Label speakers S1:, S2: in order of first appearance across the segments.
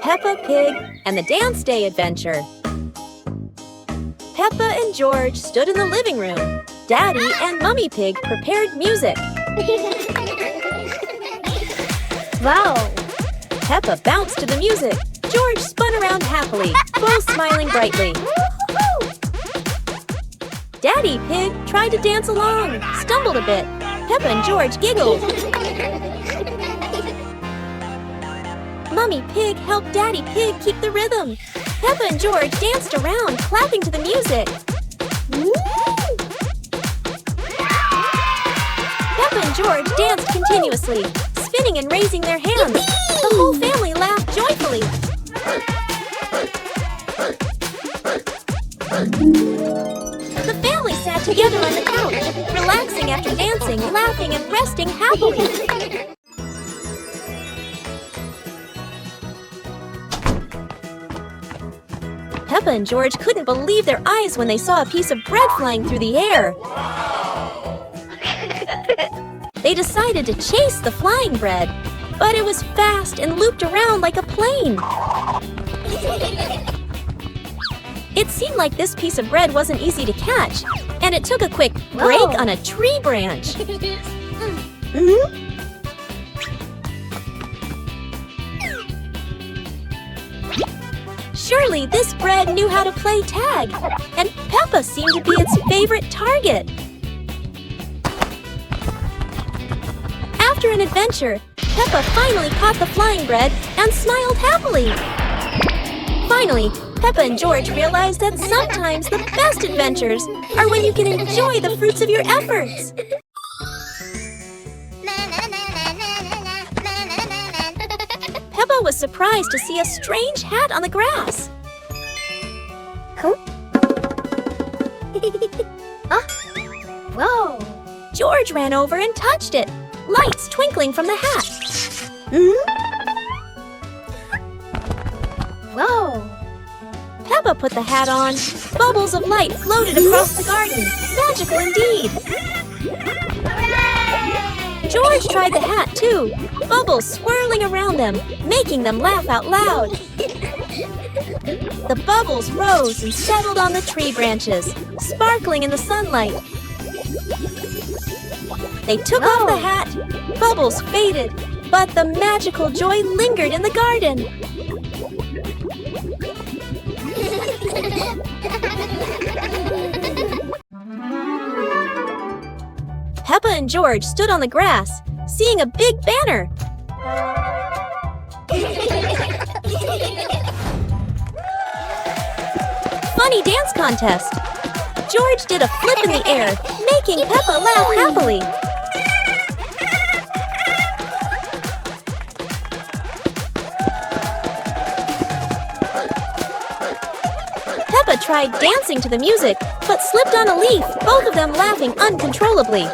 S1: Peppa Pig and the Dance Day Adventure. Peppa and George stood in the living room. Daddy and Mummy Pig prepared music.
S2: Wow!
S1: Peppa bounced to the music. George spun around happily, both smiling brightly. Daddy Pig tried to dance along, stumbled a bit. Peppa and George giggled. Mummy Pig helped Daddy Pig keep the rhythm. Peppa and George danced around, clapping to the music. Peppa and George danced continuously, spinning and raising their hands. The whole family laughed joyfully. The family sat together on the couch, relaxing after dancing, laughing, and resting happily. Peppa and George couldn't believe their eyes when they saw a piece of bread flying through the air. They decided to chase the flying bread, but it was fast and looped around like a plane. It seemed like this piece of bread wasn't easy to catch, and it took a quick break on a tree branch. Surely this bread knew how to play tag, and Peppa seemed to be its favorite target. After an adventure, Peppa finally caught the flying bread and smiled happily. Finally, Peppa and George realized that sometimes the best adventures are when you can enjoy the fruits of your efforts. Peppa was surprised to see a strange hat on the grass.
S2: Whoa!
S1: George ran over and touched it, lights twinkling from the hat.
S2: Whoa!
S1: Peppa put the hat on. Bubbles of light floated across the garden. Magical indeed. George tried the hat too, bubbles swirling around them, making them laugh out loud. The bubbles rose and settled on the tree branches, sparkling in the sunlight. They took off the hat, bubbles faded, but the magical joy lingered in the garden. Peppa and George stood on the grass, seeing a big banner. Funny dance contest. George did a flip in the air, making Peppa laugh happily. Peppa tried dancing to the music, but slipped on a leaf, both of them laughing uncontrollably.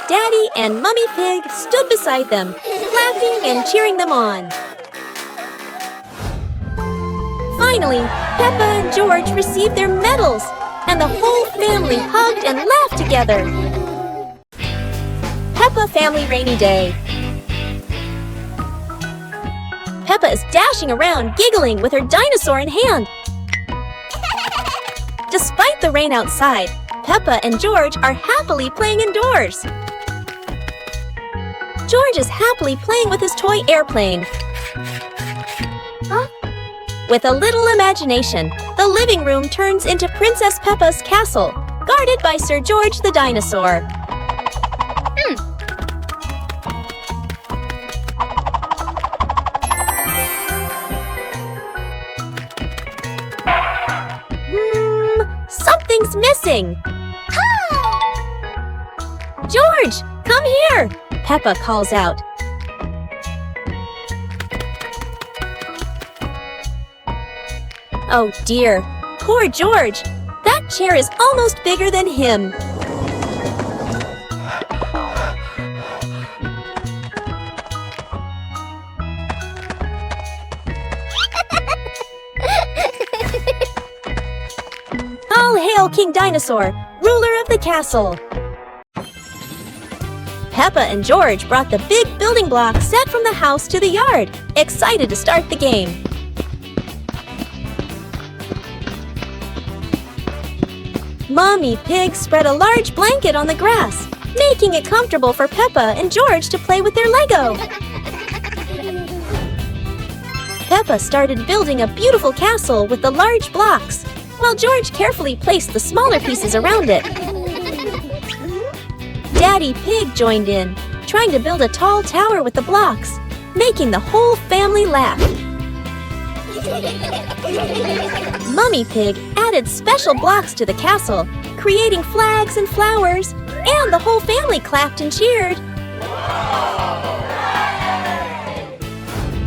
S1: Daddy and Mummy Pig stood beside them, laughing and cheering them on. Finally, Peppa and George received their medals, and the whole family hugged and laughed together. Peppa Family Rainy Day. Peppa is dashing around, giggling with her dinosaur in hand. Despite the rain outside, Peppa and George are happily playing indoors. George is happily playing with his toy airplane. With a little imagination, the living room turns into Princess Peppa's castle, guarded by Sir George the dinosaur. Something's missing. George, come here, Peppa calls out. Oh dear, poor George. That chair is almost bigger than him. All hail King Dinosaur! ruler of the castle. Peppa and George brought the big building block set from the house to the yard, excited to start the game. Mommy Pig spread a large blanket on the grass, making it comfortable for Peppa and George to play with their Lego. Peppa started building a beautiful castle with the large blocks, while George carefully placed the smaller pieces around it. Daddy Pig joined in, trying to build a tall tower with the blocks, making the whole family laugh. Mummy Pig added special blocks to the castle, creating flags and flowers, and the whole family clapped and cheered.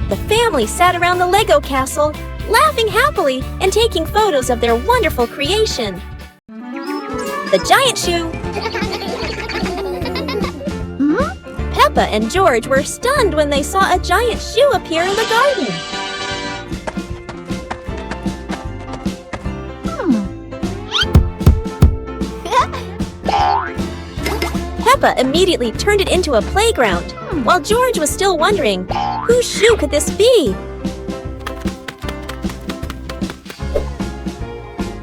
S1: The family sat around the Lego castle, laughing happily and taking photos of their wonderful creation. The giant shoe. Peppa and George were stunned when they saw a giant shoe appear in the garden. Peppa immediately turned it into a playground, while George was still wondering, whose shoe could this be?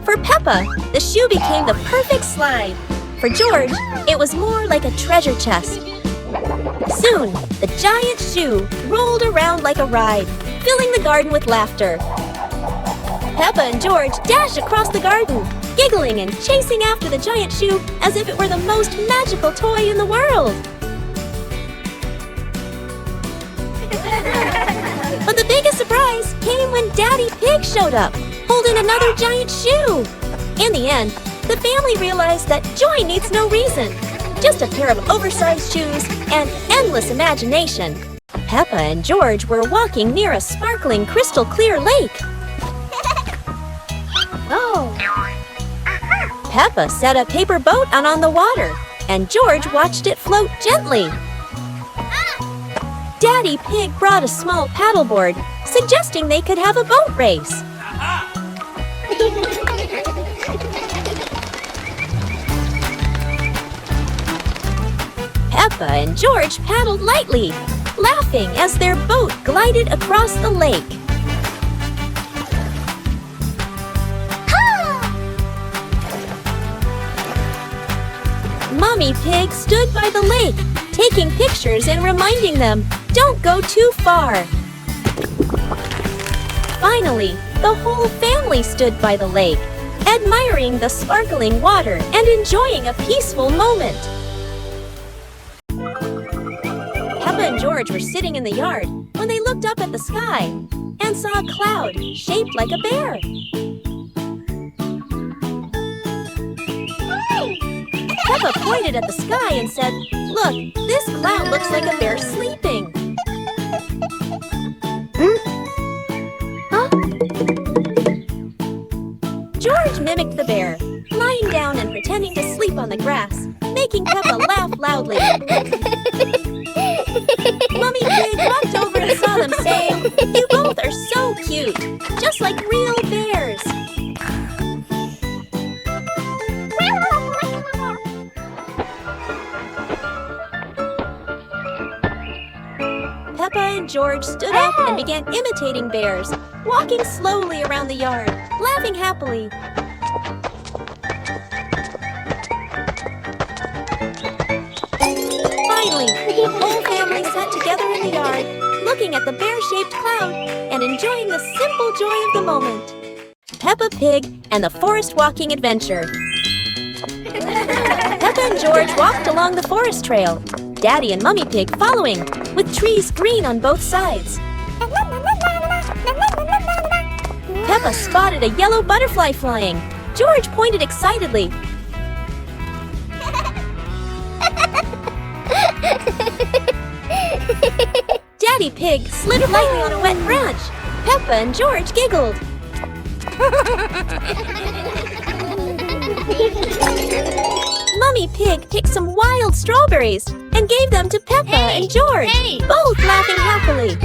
S1: For Peppa, the shoe became the perfect slide. For George, it was more like a treasure chest. Soon, the giant shoe rolled around like a ride, filling the garden with laughter. Peppa and George dashed across the garden, giggling and chasing after the giant shoe as if it were the most magical toy in the world. But the biggest surprise came when Daddy Pig showed up, holding another giant shoe. In the end, the family realized that joy needs no reason, just a pair of oversized shoes and endless imagination. Peppa and George were walking near a sparkling crystal clear lake.
S2: Oh.
S1: Peppa set a paper boat out on the water, and George watched it float gently. Daddy Pig brought a small paddleboard, suggesting they could have a boat race. Peppa and George paddled lightly, laughing as their boat glided across the lake. Mommy Pig stood by the lake, taking pictures and reminding them, don't go too far. Finally, the whole family stood by the lake, admiring the sparkling water and enjoying a peaceful moment. Peppa and George were sitting in the yard when they looked up at the sky and saw a cloud shaped like a bear. Peppa pointed at the sky and said, "Look, this cloud looks like a bear sleeping."
S2: Huh?
S1: George mimicked the bear, lying down and pretending to sleep on the grass, making Peppa laugh loudly. Mummy Pig walked over and saw them, saying, "You both are so cute, just like real bears." Peppa and George stood up and began imitating bears, walking slowly around the yard, laughing happily. Finally, the whole family sat together in the yard, looking at the bear-shaped cloud and enjoying the simple joy of the moment. Peppa Pig and the Forest Walking Adventure. Peppa and George walked along the forest trail, Daddy and Mummy Pig following, with trees green on both sides. Peppa spotted a yellow butterfly flying. George pointed excitedly. Daddy Pig slid lightly on a wet branch. Peppa and George giggled. Mummy Pig picked some wild strawberries and gave them to Peppa and George, both laughing happily.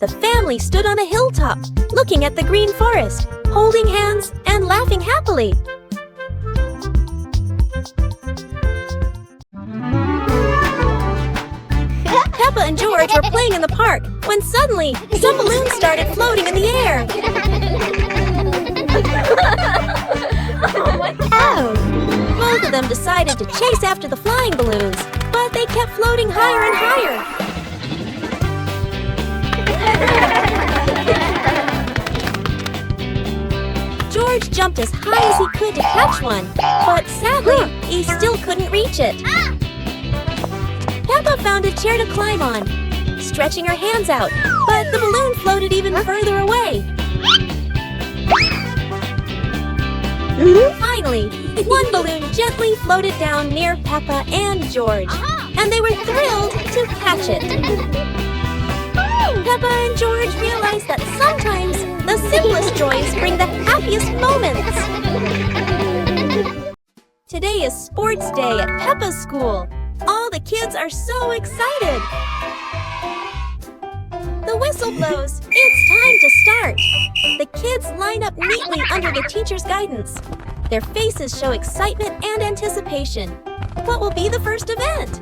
S1: The family stood on a hilltop, looking at the green forest, holding hands and laughing happily. Peppa and George were playing in the park when suddenly some balloons started floating in the air.
S2: Oh!
S1: Both of them decided to chase after the flying balloons, but they kept floating higher and higher. George jumped as high as he could to catch one, but sadly, he still couldn't reach it. Peppa found a chair to climb on, stretching her hands out, but the balloon floated even further away. Finally, one balloon gently floated down near Peppa and George, and they were thrilled to catch it. Peppa and George realized that sometimes the simplest joys bring the happiest moments. Today is sports day at Peppa's school. All the kids are so excited. The whistle blows. It's time to start. The kids line up neatly under the teacher's guidance. Their faces show excitement and anticipation. What will be the first event?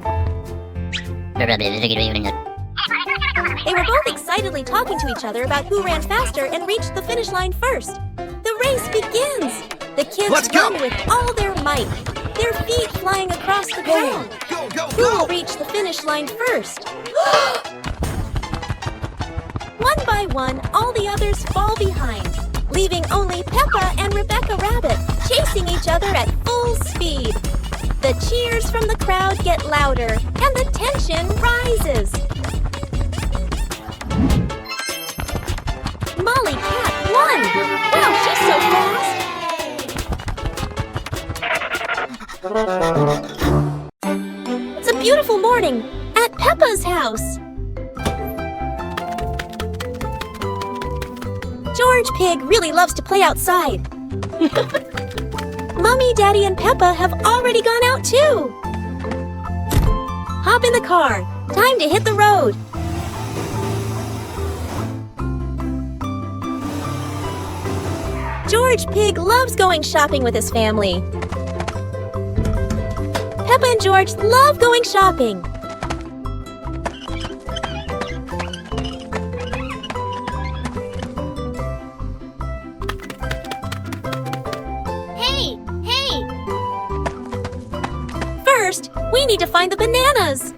S1: They were both excitedly talking to each other about who ran faster and reached the finish line first. The race begins. The kids run with all their might, their feet flying across the ground. Who will reach the finish line first? One by one, all the others fall behind, leaving only Peppa and Rebecca Rabbit chasing each other at full speed. The cheers from the crowd get louder, and the tension rises. Molly Cat won! Wow, she's so fast! It's a beautiful morning at Peppa's house. George Pig really loves to play outside. Mommy, Daddy, and Peppa have already gone out too. Hop in the car. Time to hit the road. George Pig loves going shopping with his family. Peppa and George love going shopping.
S2: Hey!
S1: First, we need to find the bananas.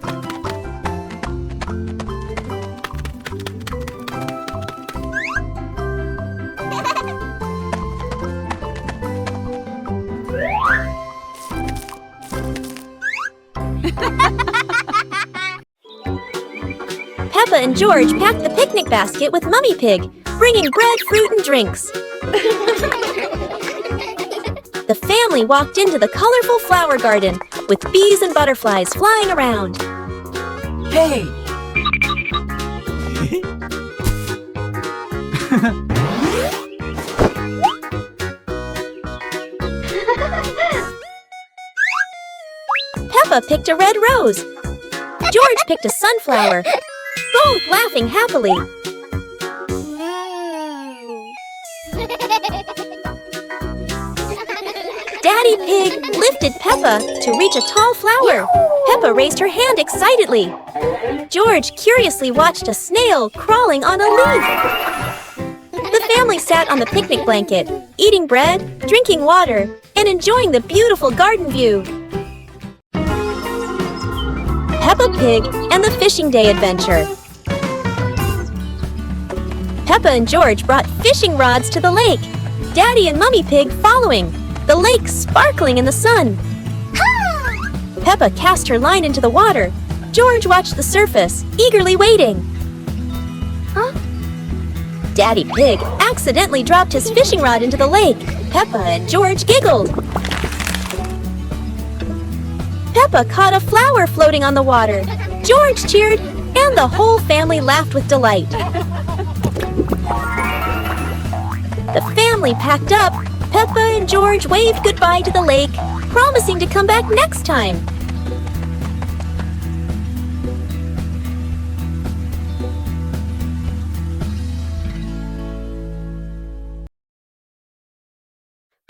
S1: Peppa and George packed the picnic basket with Mummy Pig, bringing bread, fruit, and drinks. The family walked into the colorful flower garden with bees and butterflies flying around.
S3: Hey!
S1: Peppa picked a red rose. George picked a sunflower, both laughing happily. Daddy Pig lifted Peppa to reach a tall flower. Peppa raised her hand excitedly. George curiously watched a snail crawling on a leaf. The family sat on the picnic blanket, eating bread, drinking water, and enjoying the beautiful garden view. Peppa Pig and the Fishing Day Adventure. Peppa and George brought fishing rods to the lake. Daddy and Mummy Pig following, the lake sparkling in the sun. Peppa cast her line into the water. George watched the surface, eagerly waiting. Daddy Pig accidentally dropped his fishing rod into the lake. Peppa and George giggled. Peppa caught a flower floating on the water. George cheered, and the whole family laughed with delight. The family packed up. Peppa and George waved goodbye to the lake, promising to come back next time.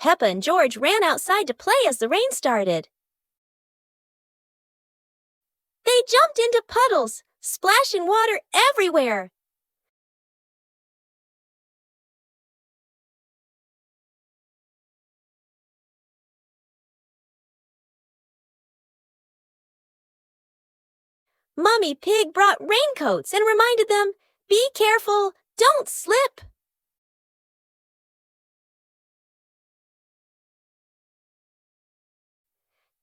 S1: Peppa and George ran outside to play as the rain started. They jumped into puddles, splashing water everywhere. Mommy Pig brought raincoats and reminded them, "Be careful, don't slip."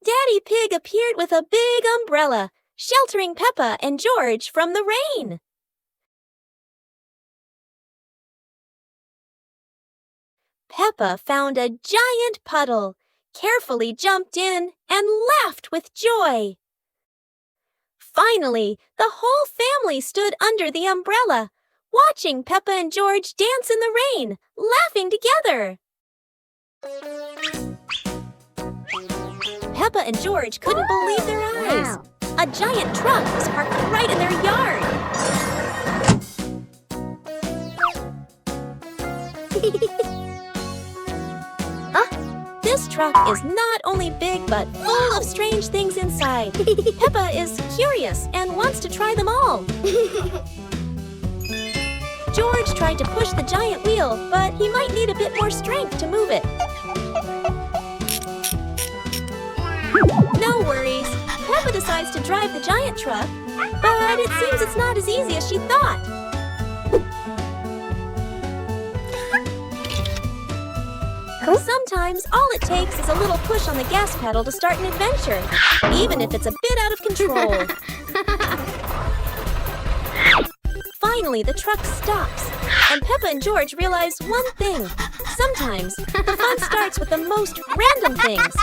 S1: Daddy Pig appeared with a big umbrella, sheltering Peppa and George from the rain. Peppa found a giant puddle, carefully jumped in, and laughed with joy. Finally, the whole family stood under the umbrella, watching Peppa and George dance in the rain, laughing together. Peppa and George couldn't believe their eyes.
S2: Wow.
S1: A giant truck was parked right in their yard. This truck is not only big but full of strange things inside. Peppa is curious and wants to try them all. George tried to push the giant wheel, but he might need a bit more strength to move it. No worries. Peppa decides to drive the giant truck, but it seems it's not as easy as she thought. Sometimes all it takes is a little push on the gas pedal to start an adventure, even if it's a bit out of control. Finally, the truck stops, and Peppa and George realize one thing. Sometimes the fun starts with the most random things.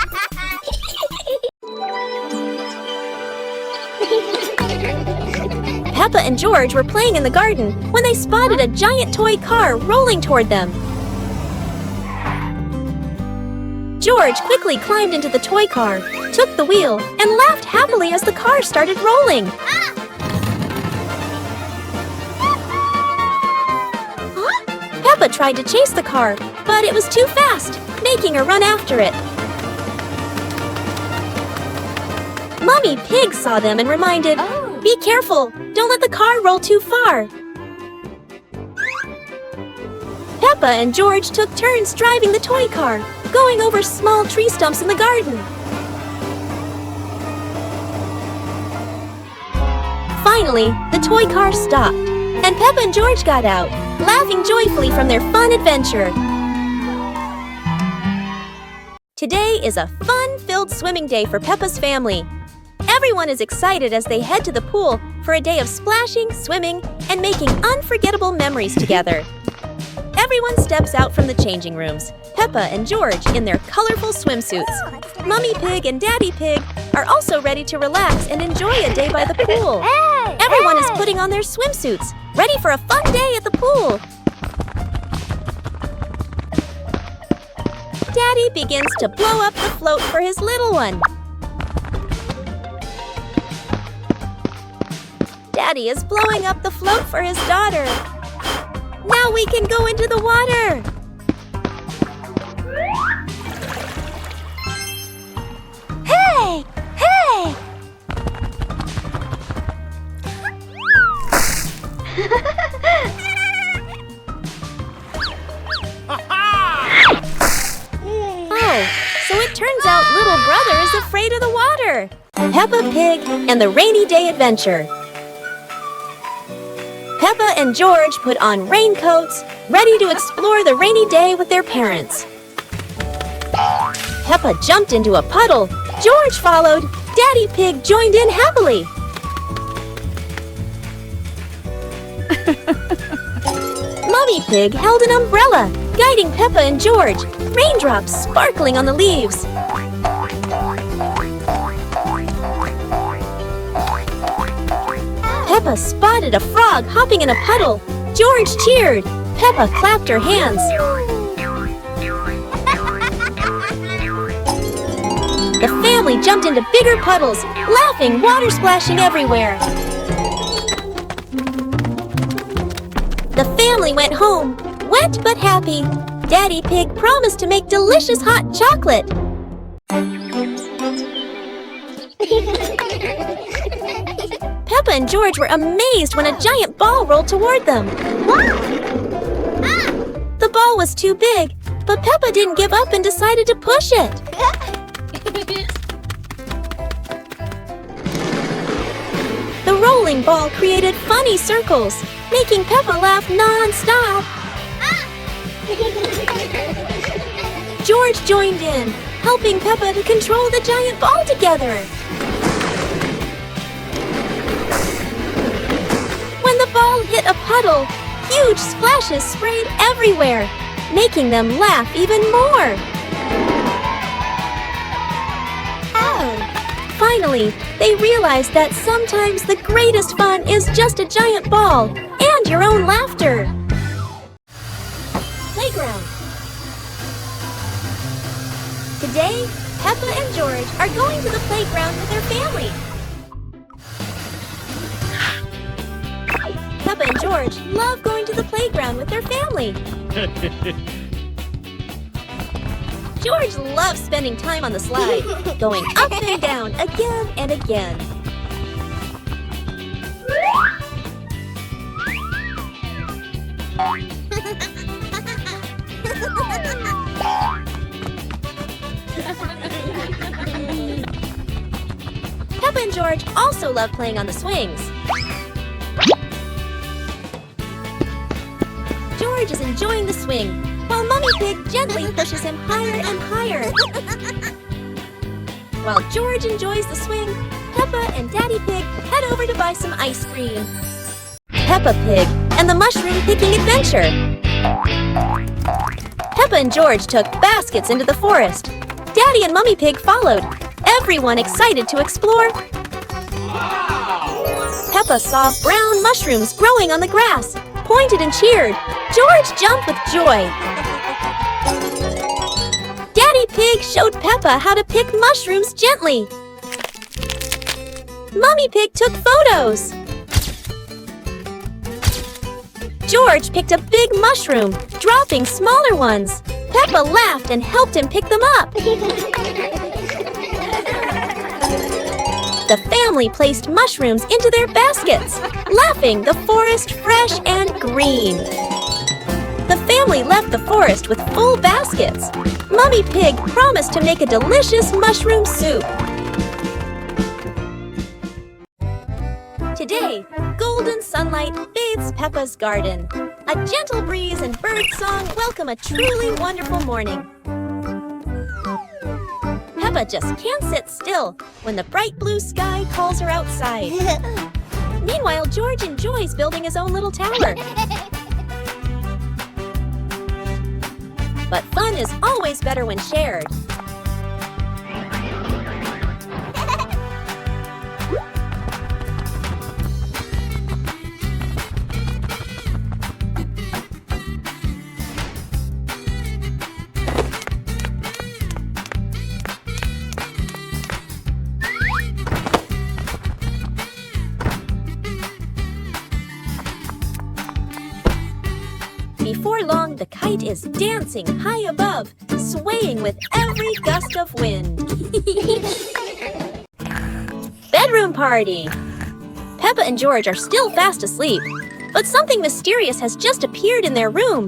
S1: Peppa and George were playing in the garden when they spotted a giant toy car rolling toward them. George quickly climbed into the toy car, took the wheel, and laughed happily as the car started rolling. Peppa tried to chase the car, but it was too fast, making her run after it. Mommy Pig saw them and reminded, "Be careful, don't let the car roll too far." Peppa and George took turns driving the toy car, going over small tree stumps in the garden. Finally, the toy car stopped, and Peppa and George got out, laughing joyfully from their fun adventure. Today is a fun-filled swimming day for Peppa's family. Everyone is excited as they head to the pool for a day of splashing, swimming, and making unforgettable memories together. Everyone steps out from the changing rooms, Peppa and George in their colorful swimsuits. Mummy Pig and Daddy Pig are also ready to relax and enjoy a day by the pool. Everyone is putting on their swimsuits, ready for a fun day at the pool. Daddy begins to blow up the float for his little one. Daddy is blowing up the float for his daughter. Now we can go into the water!
S2: Hey! Hey!
S1: Oh, so it turns out little brother is afraid of the water. Peppa Pig and the Rainy Day Adventure. Peppa and George put on raincoats, ready to explore the rainy day with their parents. Peppa jumped into a puddle. George followed. Daddy Pig joined in happily. Mummy Pig held an umbrella, guiding Peppa and George, raindrops sparkling on the leaves. Peppa spotted a frog hopping in a puddle. George cheered. Peppa clapped her hands. The family jumped into bigger puddles, laughing, water splashing everywhere. The family went home, wet but happy. Daddy Pig promised to make delicious hot chocolate. Peppa and George were amazed when a giant ball rolled toward them. The ball was too big, but Peppa didn't give up and decided to push it. The rolling ball created funny circles, making Peppa laugh non-stop. George joined in, helping Peppa to control the giant ball together. When the ball hit a puddle, huge splashes sprayed everywhere, making them laugh even more. Finally, they realized that sometimes the greatest fun is just a giant ball and your own laughter. Playground. Today, Peppa and George are going to the playground with their family. Peppa and George love going to the playground with their family. George loves spending time on the slide, going up and down again and again. Peppa and George also love playing on the swings. George is enjoying the swing, while Mummy Pig gently pushes him higher and higher. While George enjoys the swing, Peppa and Daddy Pig head over to buy some ice cream. Peppa Pig and the Mushroom Picking Adventure. Peppa and George took baskets into the forest. Daddy and Mummy Pig followed, everyone excited to explore. Peppa saw brown mushrooms growing on the grass, pointed and cheered. George jumped with joy. Daddy Pig showed Peppa how to pick mushrooms gently. Mummy Pig took photos. George picked a big mushroom, dropping smaller ones. Peppa laughed and helped him pick them up. The family placed mushrooms into their baskets, laughing the forest fresh and green. The family left the forest with full baskets. Mummy Pig promised to make a delicious mushroom soup. Today, golden sunlight bathes Peppa's garden. A gentle breeze and bird song welcome a truly wonderful morning. Peppa just can't sit still when the bright blue sky calls her outside. Meanwhile, George enjoys building his own little tower. But fun is always better when shared. Before long, the kite is dancing high above, swaying with every gust of wind. Bedroom party! Peppa and George are still fast asleep, but something mysterious has just appeared in their room.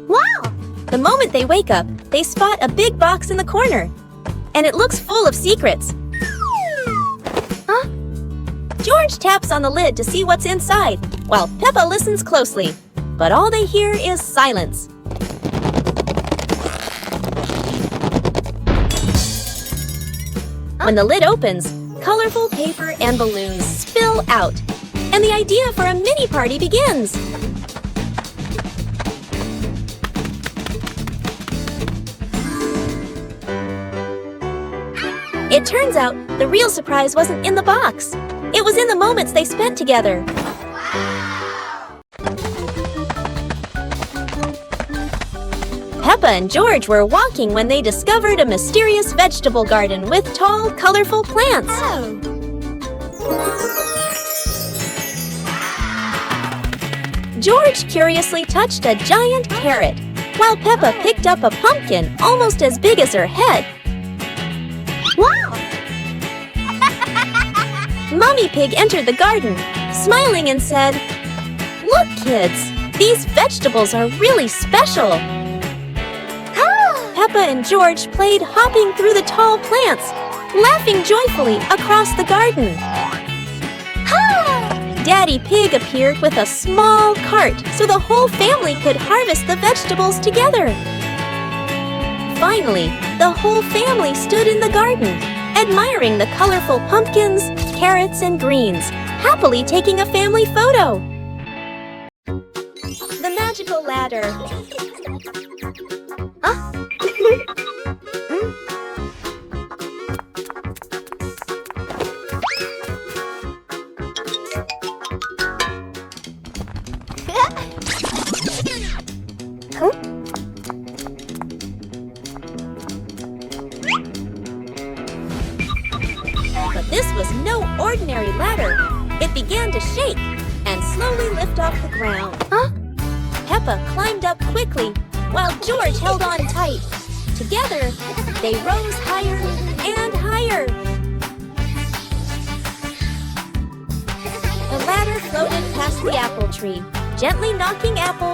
S2: Wow!
S1: The moment they wake up, they spot a big box in the corner, and it looks full of secrets. Huh? George taps on the lid to see what's inside, while Peppa listens closely, but all they hear is silence. When the lid opens, colorful paper and balloons spill out, and the idea for a mini party begins. It turns out the real surprise wasn't in the box. It was in the moments they spent together. Peppa and George were walking when they discovered a mysterious vegetable garden with tall, colorful plants. George curiously touched a giant carrot, while Peppa picked up a pumpkin almost as big as her head.
S2: Wow!
S1: Mummy Pig entered the garden, smiling and said, "Look, kids, these vegetables are really special." Peppa and George played hopping through the tall plants, laughing joyfully across the garden. Daddy Pig appeared with a small cart so the whole family could harvest the vegetables together. Finally, the whole family stood in the garden, admiring the colorful pumpkins, carrots, and greens, happily taking a family photo. The magical ladder. But this was no ordinary ladder. It began to shake and slowly lift off the ground. Peppa climbed up quickly while George held on tight. Together, they rose higher and higher. The ladder floated past the apple tree, gently knocking apples